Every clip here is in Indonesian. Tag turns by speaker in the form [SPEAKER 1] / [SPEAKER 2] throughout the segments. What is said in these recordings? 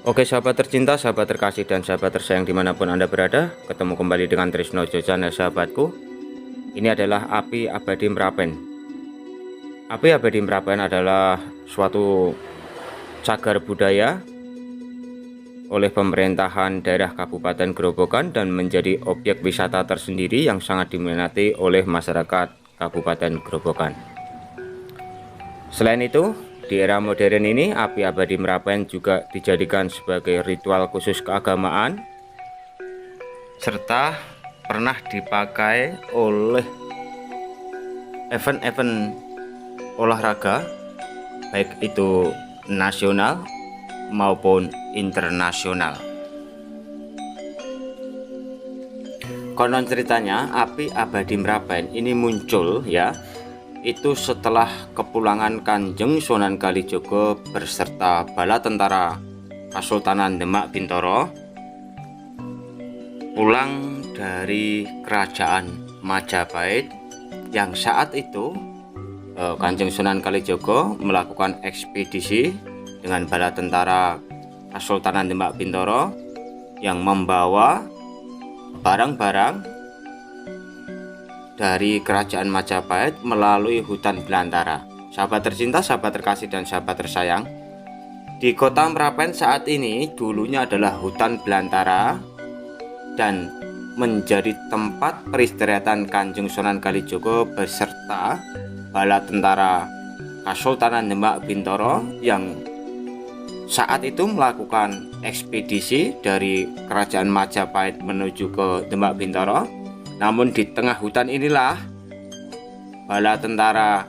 [SPEAKER 1] Oke sahabat tercinta, sahabat terkasih dan sahabat tersayang dimanapun Anda berada, ketemu kembali dengan Trisno Jojana sahabatku. Ini adalah Api Abadi Merapen. Api Abadi Merapen adalah suatu cagar budaya oleh pemerintahan daerah Kabupaten Grobogan dan menjadi objek wisata tersendiri yang sangat diminati oleh masyarakat Kabupaten Grobogan. Selain itu, di era modern ini, Api Abadi Merapen juga dijadikan sebagai ritual khusus keagamaan serta pernah dipakai oleh event-event olahraga baik itu nasional maupun internasional. Konon ceritanya Api Abadi Merapen ini muncul itu setelah kepulangan Kanjeng Sunan Kalijaga berserta bala tentara Kasultanan Demak Bintoro pulang dari kerajaan Majapahit yang saat itu Kanjeng Sunan Kalijaga melakukan ekspedisi dengan bala tentara Kasultanan Demak Bintoro yang membawa barang-barang dari kerajaan Majapahit melalui hutan belantara. Sahabat tercinta, sahabat terkasih dan sahabat tersayang, di kota Merapen saat ini dulunya adalah hutan belantara dan menjadi tempat peristirahatan Kanjeng Sunan Kalijaga beserta bala tentara Kasultanan Demak Bintoro yang saat itu melakukan ekspedisi dari kerajaan Majapahit menuju ke Demak Bintoro. Namun di tengah hutan inilah bala tentara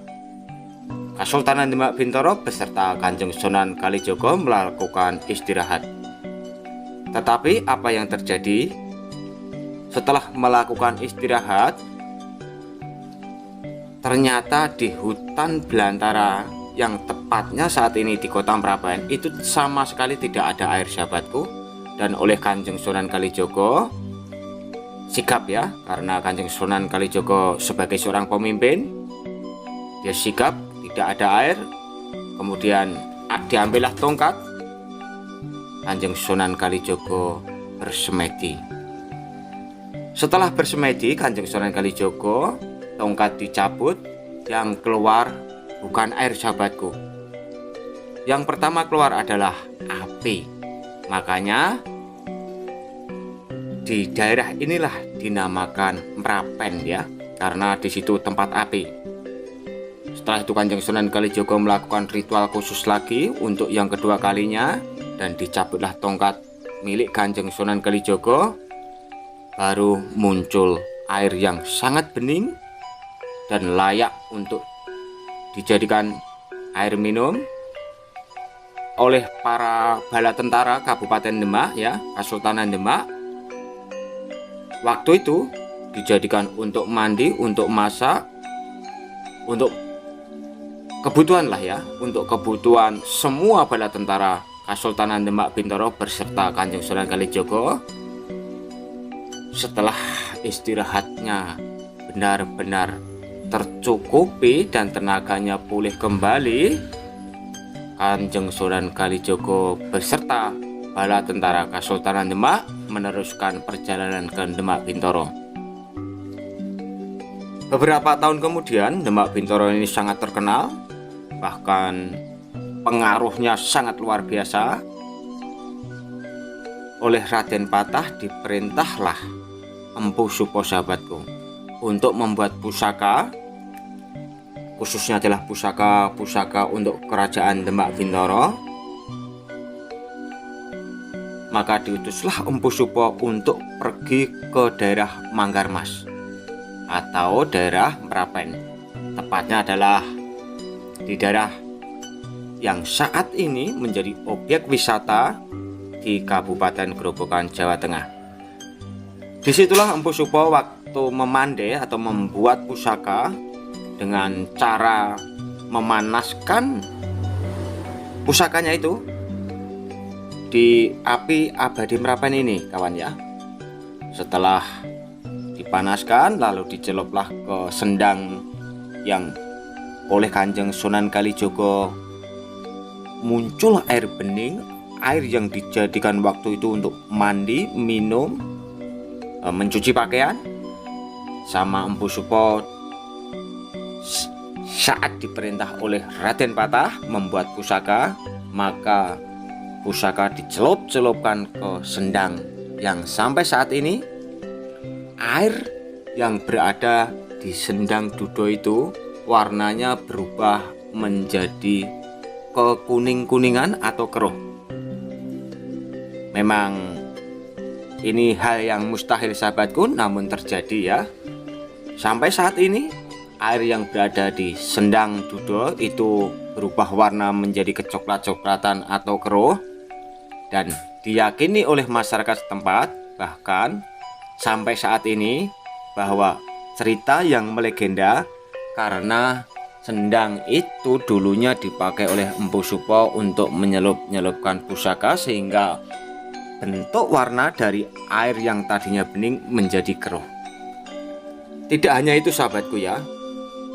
[SPEAKER 1] Kasultanan Demak Bintoro beserta Kanjeng Sunan Kalijaga melakukan istirahat. Tetapi apa yang terjadi? Setelah melakukan istirahat, ternyata di hutan belantara yang tepatnya saat ini di kota Merapen itu sama sekali tidak ada air sahabatku. Dan oleh Kanjeng Sunan Kalijaga sikap karena Kanjeng Sunan Kalijaga sebagai seorang pemimpin, dia sikap tidak ada air. Kemudian diambillah tongkat, Kanjeng Sunan Kalijaga bersemedi. Setelah bersemedi Kanjeng Sunan Kalijaga, tongkat dicabut, yang keluar bukan air sahabatku. Yang pertama keluar adalah api. Makanya di daerah inilah dinamakan Merapen karena di situ tempat api. Setelah itu Kanjeng Sunan Kalijaga melakukan ritual khusus lagi untuk yang kedua kalinya dan dicabutlah tongkat milik Kanjeng Sunan Kalijaga. Baru muncul air yang sangat bening dan layak untuk dijadikan air minum oleh para bala tentara Kabupaten Demak Kasultanan Demak. Waktu itu dijadikan untuk mandi, untuk masak, untuk kebutuhan untuk kebutuhan semua bala tentara Kasultanan Demak Bintoro berserta Kanjeng Sunan Kalijaga. Setelah istirahatnya benar-benar tercukupi dan tenaganya pulih kembali, Kanjeng Sunan Kalijaga beserta bala tentara Kasultanan Demak meneruskan perjalanan ke Demak Bintoro. Beberapa tahun kemudian Demak Bintoro ini sangat terkenal, bahkan pengaruhnya sangat luar biasa. Oleh Raden Patah diperintahlah Empu Supo sahabatku untuk membuat pusaka, khususnya adalah pusaka untuk kerajaan Demak Bintoro. Maka diutuslah Empu Supo untuk pergi ke daerah Manggarmas atau daerah Merapen. Tepatnya adalah di daerah yang saat ini menjadi objek wisata di Kabupaten Grobogan, Jawa Tengah. Disitulah Empu Supo waktu memandai atau membuat pusaka dengan cara memanaskan pusakanya itu di Api Abadi Merapen ini kawan Setelah dipanaskan lalu diceluplah ke sendang yang oleh Kanjeng Sunan Kalijaga muncul air bening, air yang dijadikan waktu itu untuk mandi, minum, mencuci pakaian, sama Empu Supo saat diperintah oleh Raden Patah membuat pusaka, maka pusaka dicelup-celupkan ke sendang yang sampai saat ini air yang berada di sendang Dudo itu warnanya berubah menjadi kekuning-kuningan atau keruh. Memang ini hal yang mustahil sahabatku, namun terjadi ya. Sampai saat ini air yang berada di sendang Dudo itu berubah warna menjadi kecoklat-coklatan atau keruh, dan diyakini oleh masyarakat setempat bahkan sampai saat ini bahwa cerita yang melegenda karena sendang itu dulunya dipakai oleh Empu Supo untuk menyelup-nyelupkan pusaka sehingga bentuk warna dari air yang tadinya bening menjadi keruh. Tidak hanya itu sahabatku ya,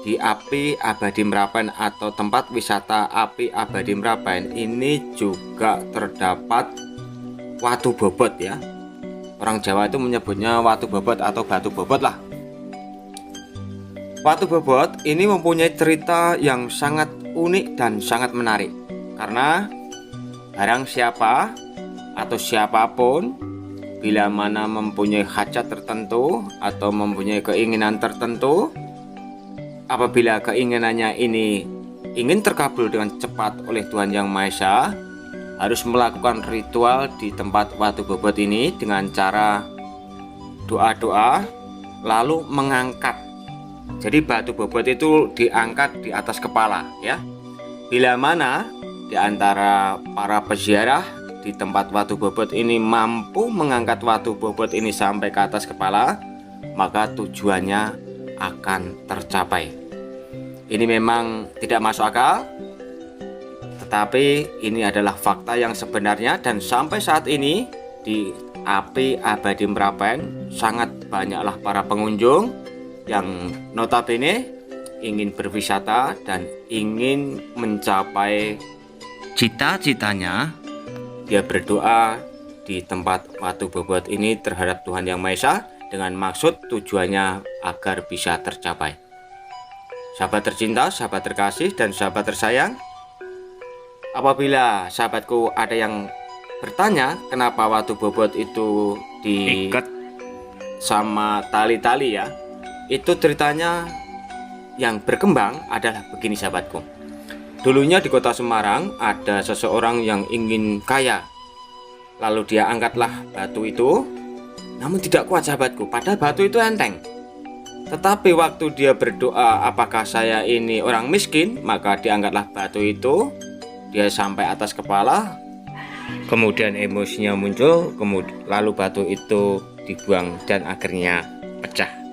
[SPEAKER 1] di Api Abadi Merapen atau tempat wisata Api Abadi Merapen ini juga terdapat watu bobot ya. Orang Jawa itu menyebutnya watu bobot atau batu bobot lah. Watu bobot ini mempunyai cerita yang sangat unik dan sangat menarik, karena barang siapa atau siapapun bila mana mempunyai hajat tertentu atau mempunyai keinginan tertentu, apabila keinginannya ini ingin terkabul dengan cepat oleh Tuhan Yang Maha Esa, harus melakukan ritual di tempat watu bobot ini dengan cara doa-doa lalu mengangkat. Jadi batu bobot itu diangkat di atas kepala ya. Bila mana di antara para peziarah di tempat watu bobot ini mampu mengangkat watu bobot ini sampai ke atas kepala, maka tujuannya akan tercapai. Ini memang tidak masuk akal, tetapi ini adalah fakta yang sebenarnya, dan sampai saat ini di Api Abadi Merapen sangat banyaklah para pengunjung yang notabene ingin berwisata dan ingin mencapai cita-citanya. Dia berdoa di tempat watu bobot ini terhadap Tuhan Yang Maha Esa dengan maksud tujuannya agar bisa tercapai. Sahabat tercinta, sahabat terkasih, dan sahabat tersayang, apabila sahabatku ada yang bertanya kenapa watu bobot itu diikat sama tali-tali ya, itu ceritanya yang berkembang adalah begini sahabatku. Dulunya di kota Semarang ada seseorang yang ingin kaya, lalu dia angkatlah batu itu, namun tidak kuat sahabatku, padahal batu itu enteng. Tetapi waktu dia berdoa apakah saya ini orang miskin, maka diangkatlah batu itu, dia sampai atas kepala, kemudian emosinya muncul, lalu batu itu dibuang dan akhirnya pecah.